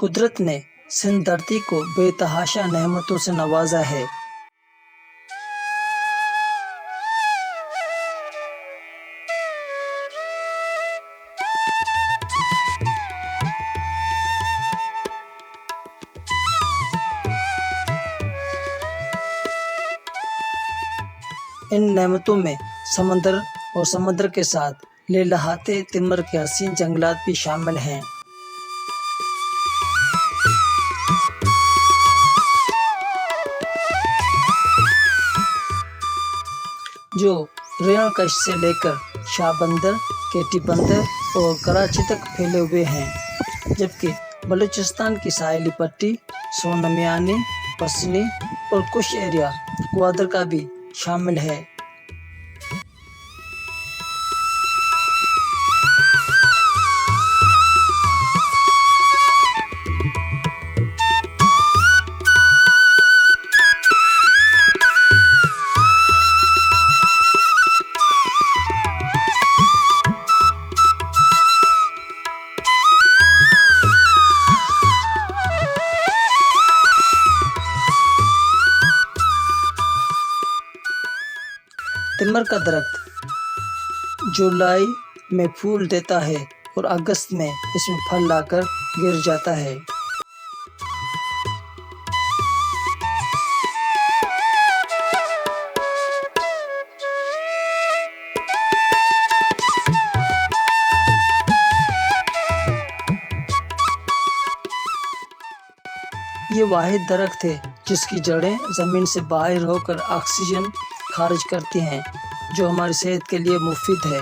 कुदरत ने सिंध धरती को बेतहाशा नेमतों से नवाजा है। इन नेमतों में समंदर और समुद्र के साथ लहलहाते तिम्बर के हसीन जंगलात भी शामिल हैं। जो रेणुकश से लेकर शाहबंदर, केटी बंदर और कराची तक फैले हुए हैं, जबकि बलूचिस्तान की साहिली पट्टी, सोनमियानी, पसनी और कुछ एरिया ग्वादर का भी शामिल है। तिम्बर का दरख्त जुलाई में फूल देता है और अगस्त में इसमें फल लाकर गिर जाता है। ये वाहिद दरख्त है जिसकी जड़ें ज़मीन से बाहर होकर ऑक्सीजन खारिज करती हैं, जो हमारी सेहत के लिए मुफीद है।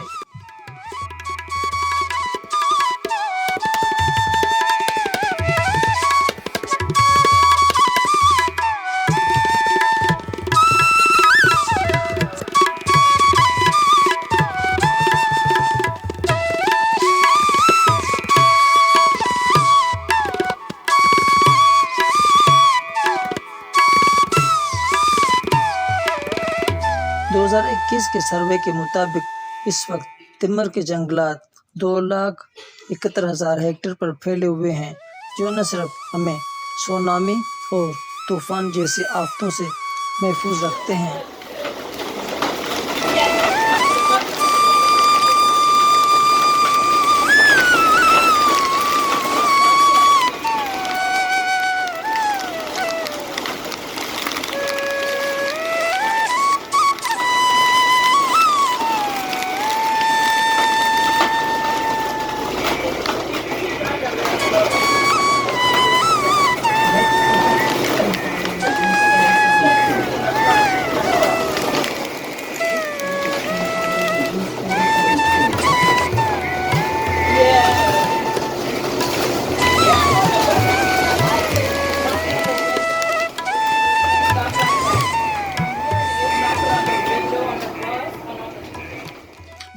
के सर्वे के मुताबिक इस वक्त तिम्बर के जंगलात 2,71,000 हेक्टेयर पर फैले हुए हैं, जो न सिर्फ हमें सुनामी और तूफान जैसी आफतों से महफूज रखते हैं,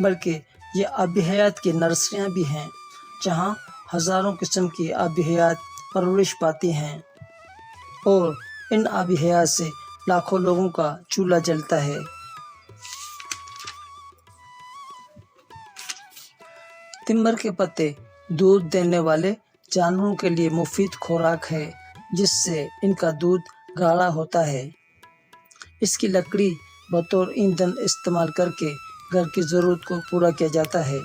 बल्कि ये आबी हयात की नर्सरियाँ भी हैं, जहाँ हज़ारों किस्म की आबी हयात परवरिश पाती हैं और इन आबी हयात से लाखों लोगों का चूल्हा जलता है। तिम्बर के पत्ते दूध देने वाले जानवरों के लिए मुफीद खुराक है, जिससे इनका दूध गाढ़ा होता है। इसकी लकड़ी बतौर ईंधन इस्तेमाल करके घर की ज़रूरत को पूरा किया जाता है।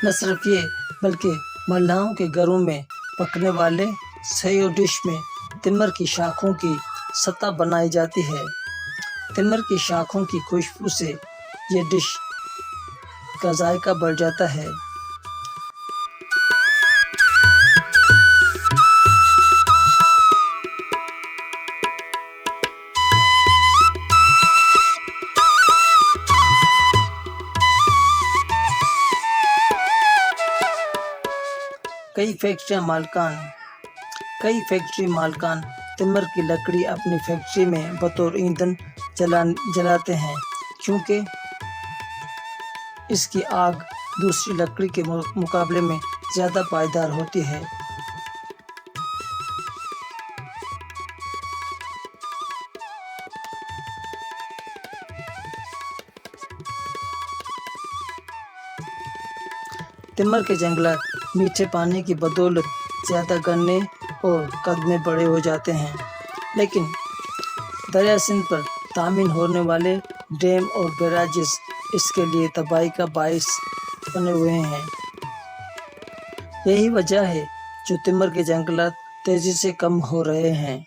न सिर्फ ये, बल्कि मल्लाहों के घरों में पकने वाले सयो डिश में तिम्बर की शाखों की सतह बनाई जाती है। तिम्बर की शाखों की खुशबू से ये डिश का जायका बढ़ जाता है। कई फैक्ट्री मालकान तिम्बर की लकड़ी अपनी फैक्ट्री में बतौर ईंधन जलाते हैं, क्योंकि इसकी आग दूसरी लकड़ी के मुकाबले में ज़्यादा पायदार होती है। तिम्मर के जंगलात मीठे पानी की बदौलत ज़्यादा गन्ने और कद में बड़े हो जाते हैं, लेकिन दरिया सिंध पर तामीर होने वाले डैम और बैराजेस इसके लिए तबाही का बायस बने हुए हैं। यही वजह है जो तिम्मर के जंगलात तेजी से कम हो रहे हैं।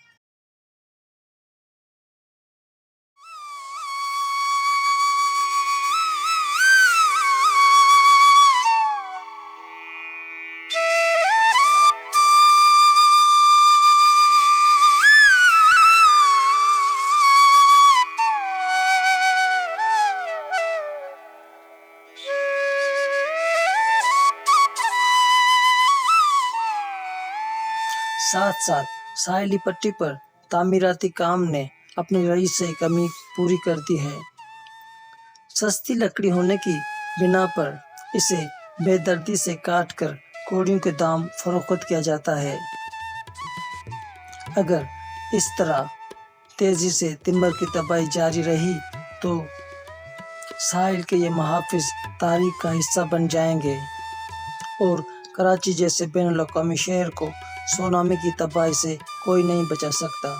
साथ साथ साहिली पट्टी पर तामीराती काम ने अपनी रईस से कमी पूरी कर दी है। सस्ती लकड़ी होने की बिना पर इसे बेदर्दी से काट कर कोड़ियों के दाम फरोख्त किया जाता है। अगर इस तरह तेजी से तिम्बर की तबाही जारी रही तो साहिल के ये महाफिज तारीख का हिस्सा बन जाएंगे और कराची जैसे बैनुल अक़वामी शहर को सुनामी की तबाही से कोई नहीं बचा सकता।